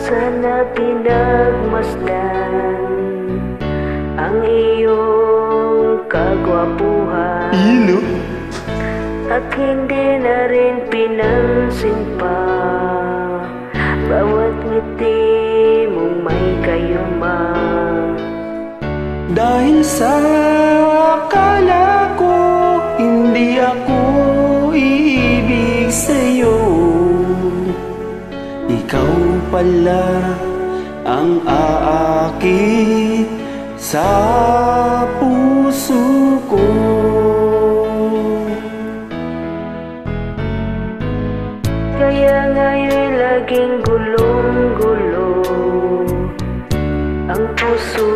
sana pinagmasdan ang iyong kagwapuhan, at hindi na rin pinansin pa bawat ngiti mong may kayuman. Dahil sa akala ko hindi ako iibig sa'yo, ikaw pala ang aakit sa puso ko. Kaya ngayon laging gulong-gulo ang puso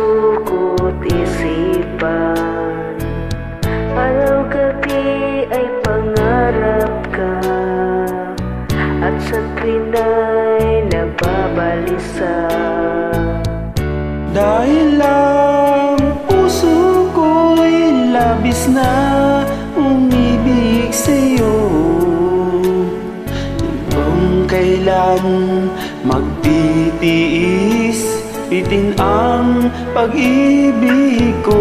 ko't isipan. Araw-gabi ay pangarap ka, at sa tuwin ay nababalisa. Dahil ang puso ko'y labis na umibig sa'yo, ibang kailan magtitiis, bitin ang pag-ibig ko.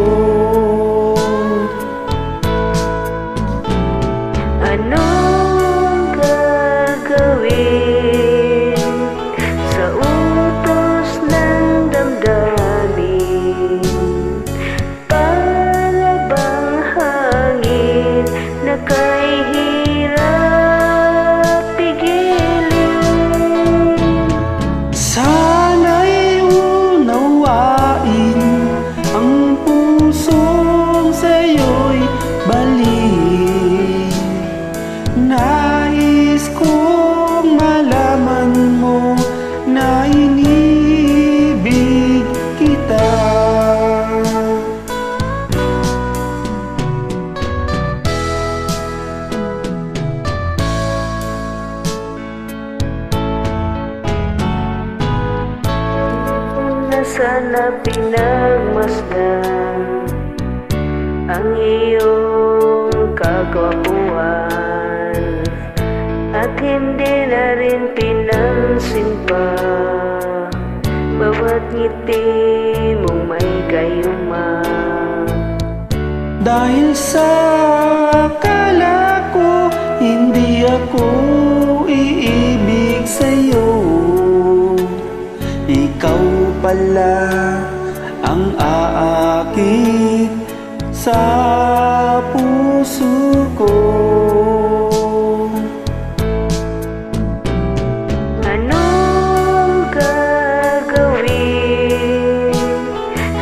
Anong gagawin sa utos ng damdamin? Para bang hangin na kay hirap pigilin? Sana'y unawain ang pusong sa'yo'y balik. Nais kong malaman mo na inibig kita. Na sana pinagmasdan ang iyong kagwapuhan, at hindi na rin pinansin pa bawat ngiti mong may kayuman. Dahil sa akala ko hindi ako iibig sa'yo, ikaw pala ang aakit sa puso ko. Anong gagawin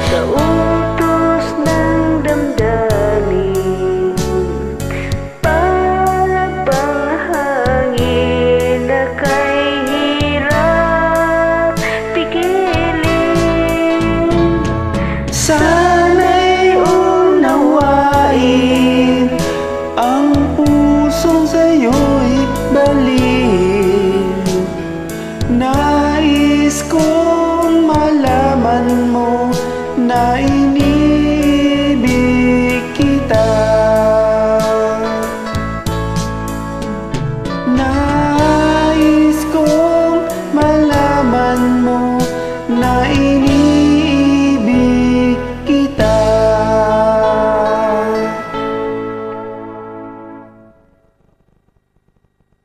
sa utos ng damdamin? Para bang hangin na kay hirap pigilin? Sa